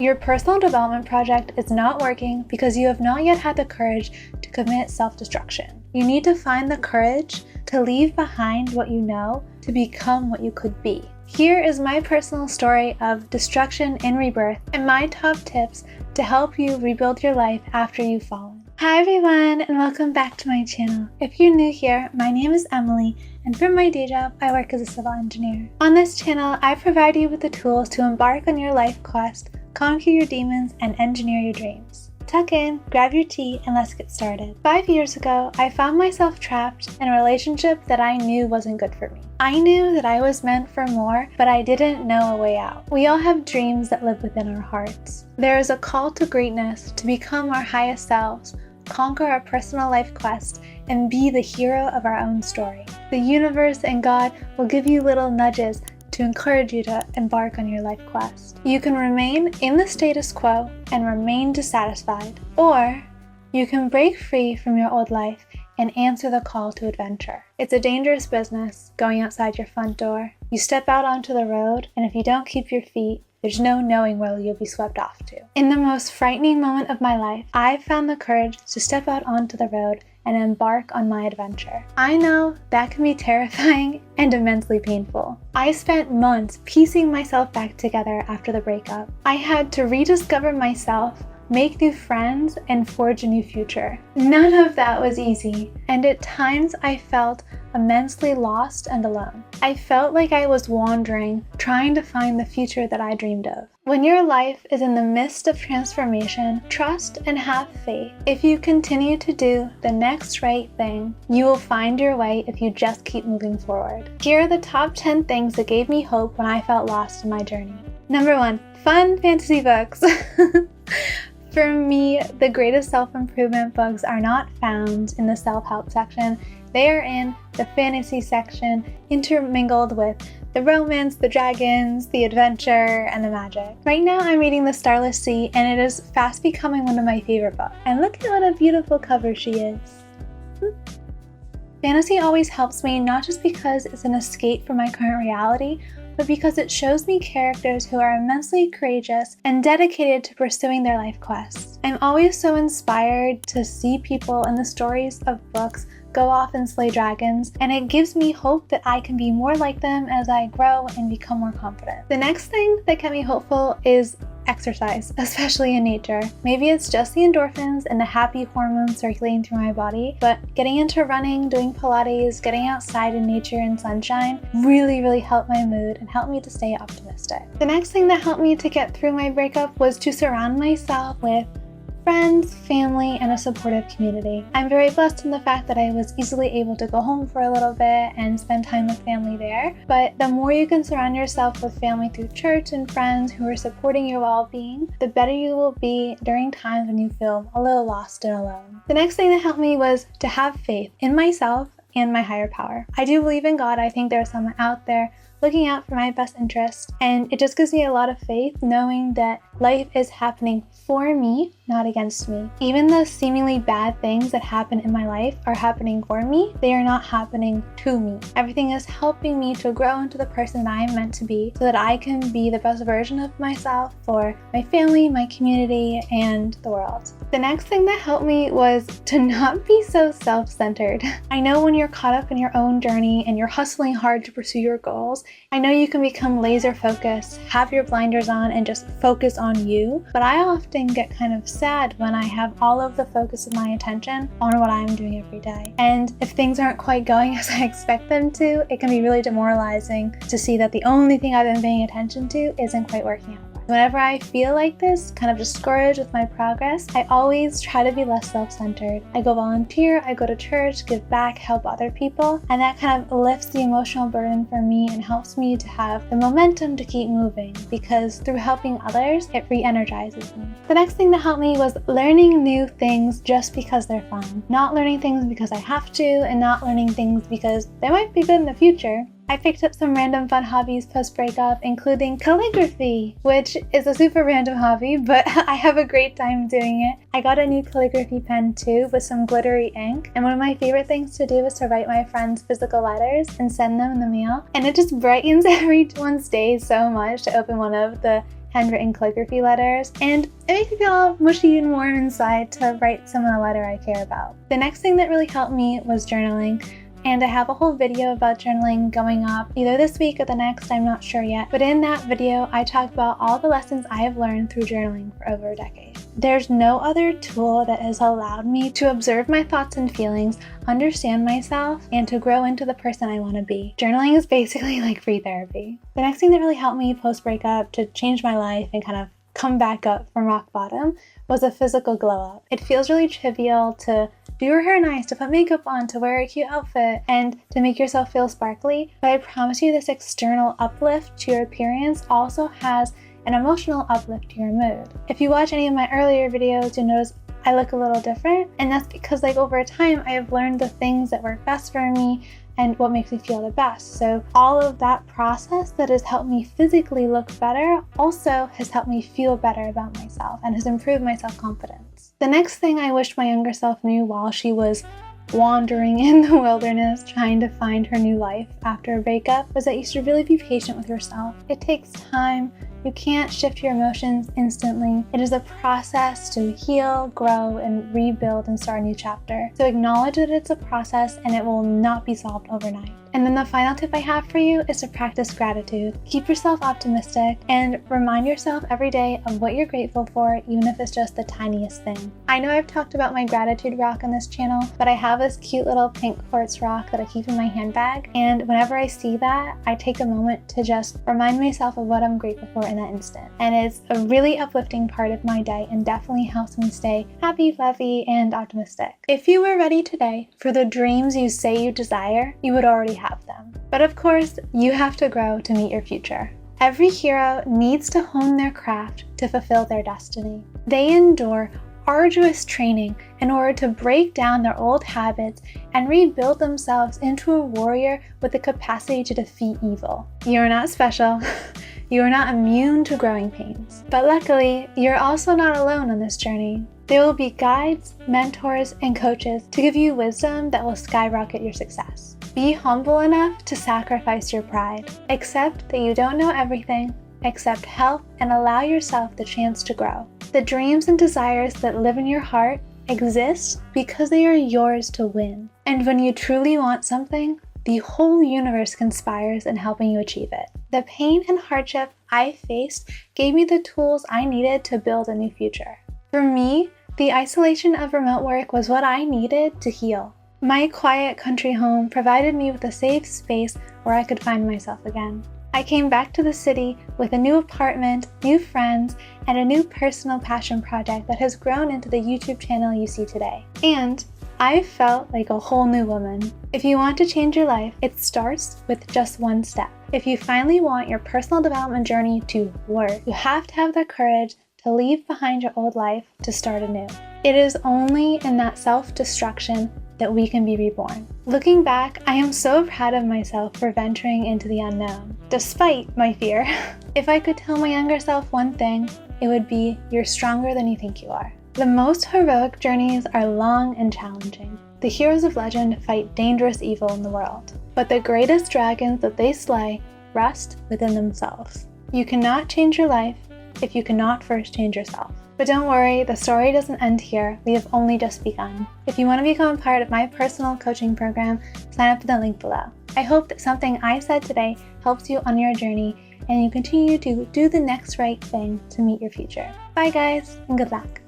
Your personal development project is not working because you have not yet had the courage to commit self-destruction. You need to find the courage to leave behind what you know to become what you could be. Here is my personal story of destruction and rebirth and my top tips to help you rebuild your life after you've fallen. Hi everyone, and welcome back to my channel. If you're new here, my name is Emily, and from my day job, I work as a civil engineer. On this channel, I provide you with the tools to embark on your life quest, conquer your demons, and engineer your dreams. Tuck in, grab your tea, and let's get started. 5 years ago, I found myself trapped in a relationship that I knew wasn't good for me. I knew that I was meant for more, but I didn't know a way out. We all have dreams that live within our hearts. There is a call to greatness, to become our highest selves, conquer our personal life quest, and be the hero of our own story. The universe and God will give you little nudges to encourage you to embark on your life quest. You can remain in the status quo and remain dissatisfied, or you can break free from your old life and answer the call to adventure. It's a dangerous business, going outside your front door. You step out onto the road, and if you don't keep your feet, there's no knowing where you'll be swept off to. In the most frightening moment of my life, I found the courage to step out onto the road and embark on my adventure. I know that can be terrifying and immensely painful. I spent months piecing myself back together after the breakup. I had to rediscover myself, make new friends, and forge a new future. None of that was easy, and at times I felt immensely lost and alone. I felt like I was wandering, trying to find the future that I dreamed of. When your life is in the midst of transformation, trust and have faith. If you continue to do the next right thing, you will find your way if you just keep moving forward. Here are the top 10 things that gave me hope when I felt lost in my journey. Number 1, fun fantasy books. For me, the greatest self-improvement books are not found in the self-help section. They are in the fantasy section, intermingled with the romance, the dragons, the adventure, and the magic. Right now I'm reading The Starless Sea, and it is fast becoming one of my favorite books. And look at what a beautiful cover she is. Fantasy always helps me, not just because it's an escape from my current reality, but because it shows me characters who are immensely courageous and dedicated to pursuing their life quests. I'm always so inspired to see people in the stories of books go off and slay dragons, and it gives me hope that I can be more like them as I grow and become more confident. The next thing that can be hopeful is exercise, especially in nature. Maybe it's just the endorphins and the happy hormones circulating through my body, but getting into running, doing Pilates, getting outside in nature and sunshine really helped my mood and helped me to stay optimistic. The next thing that helped me to get through my breakup was to surround myself with friends, family, and a supportive community. I'm very blessed in the fact that I was easily able to go home for a little bit and spend time with family there. But the more you can surround yourself with family through church and friends who are supporting your well-being, the better you will be during times when you feel a little lost and alone. The next thing that helped me was to have faith in myself and my higher power. I do believe in God. I think there's someone out there looking out for my best interest, and it just gives me a lot of faith knowing that life is happening for me, not against me. Even the seemingly bad things that happen in my life are happening for me. They are not happening to me. Everything is helping me to grow into the person that I am meant to be so that I can be the best version of myself for my family, my community, and the world. The next thing that helped me was to not be so self-centered. I know when you're caught up in your own journey and you're hustling hard to pursue your goals, I know you can become laser focused, have your blinders on, and just focus on you, but I often get kind of sad when I have all of the focus of my attention on what I'm doing every day. And if things aren't quite going as I expect them to, it can be really demoralizing to see that the only thing I've been paying attention to isn't quite working out. Whenever I feel like this, kind of discouraged with my progress, I always try to be less self-centered. I go volunteer, I go to church, give back, help other people, and that kind of lifts the emotional burden for me and helps me to have the momentum to keep moving, because through helping others, it re-energizes me. The next thing that helped me was learning new things just because they're fun. Not learning things because I have to, and not learning things because they might be good in the future. I picked up some random fun hobbies post-breakup, including calligraphy, which is a super random hobby, but I have a great time doing it. I got a new calligraphy pen too with some glittery ink, and one of my favorite things to do is to write my friends physical letters and send them in the mail, and it just brightens everyone's day so much to open one of the handwritten calligraphy letters, and it makes me feel all mushy and warm inside to write someone a letter I care about. The next thing that really helped me was journaling. And I have a whole video about journaling going up either this week or the next, I'm not sure yet. But in that video, I talk about all the lessons I have learned through journaling for over a decade. There's no other tool that has allowed me to observe my thoughts and feelings, understand myself, and to grow into the person I want to be. Journaling is basically like free therapy. The next thing that really helped me post-breakup to change my life and kind of come back up from rock bottom was a physical glow up. It feels really trivial to do your hair nice, to put makeup on, to wear a cute outfit, and to make yourself feel sparkly. But I promise you this external uplift to your appearance also has an emotional uplift to your mood. If you watch any of my earlier videos, you'll notice I look a little different. And that's because over time, I have learned the things that work best for me and what makes me feel the best. So all of that process that has helped me physically look better also has helped me feel better about myself and has improved my self-confidence. The next thing I wish my younger self knew while she was wandering in the wilderness trying to find her new life after a breakup was that you should really be patient with yourself. It takes time. You can't shift your emotions instantly. It is a process to heal, grow, and rebuild and start a new chapter. So acknowledge that it's a process and it will not be solved overnight. And then the final tip I have for you is to practice gratitude. Keep yourself optimistic and remind yourself every day of what you're grateful for, even if it's just the tiniest thing. I know I've talked about my gratitude rock on this channel, but I have this cute little pink quartz rock that I keep in my handbag. And whenever I see that, I take a moment to just remind myself of what I'm grateful for in that instant. And it's a really uplifting part of my day and definitely helps me stay happy, fluffy, and optimistic. If you were ready today for the dreams you say you desire, you would already have them. But of course, you have to grow to meet your future. Every hero needs to hone their craft to fulfill their destiny. They endure arduous training in order to break down their old habits and rebuild themselves into a warrior with the capacity to defeat evil. You're not special. You are not immune to growing pains. But luckily, you're also not alone on this journey. There will be guides, mentors, and coaches to give you wisdom that will skyrocket your success. Be humble enough to sacrifice your pride. Accept that you don't know everything, accept help, and allow yourself the chance to grow. The dreams and desires that live in your heart exist because they are yours to win. And when you truly want something, the whole universe conspires in helping you achieve it. The pain and hardship I faced gave me the tools I needed to build a new future. For me, the isolation of remote work was what I needed to heal. My quiet country home provided me with a safe space where I could find myself again. I came back to the city with a new apartment, new friends, and a new personal passion project that has grown into the YouTube channel you see today. And I felt like a whole new woman. If you want to change your life, it starts with just one step. If you finally want your personal development journey to work, you have to have the courage to leave behind your old life to start anew. It is only in that self-destruction that we can be reborn. Looking back, I am so proud of myself for venturing into the unknown, despite my fear. If I could tell my younger self one thing, it would be, you're stronger than you think you are. The most heroic journeys are long and challenging. The heroes of legend fight dangerous evil in the world, but the greatest dragons that they slay rest within themselves. You cannot change your life if you cannot first change yourself. But don't worry, the story doesn't end here. We have only just begun. If you want to become a part of my personal coaching program, sign up in the link below. I hope that something I said today helps you on your journey and you continue to do the next right thing to meet your future. Bye guys, and good luck.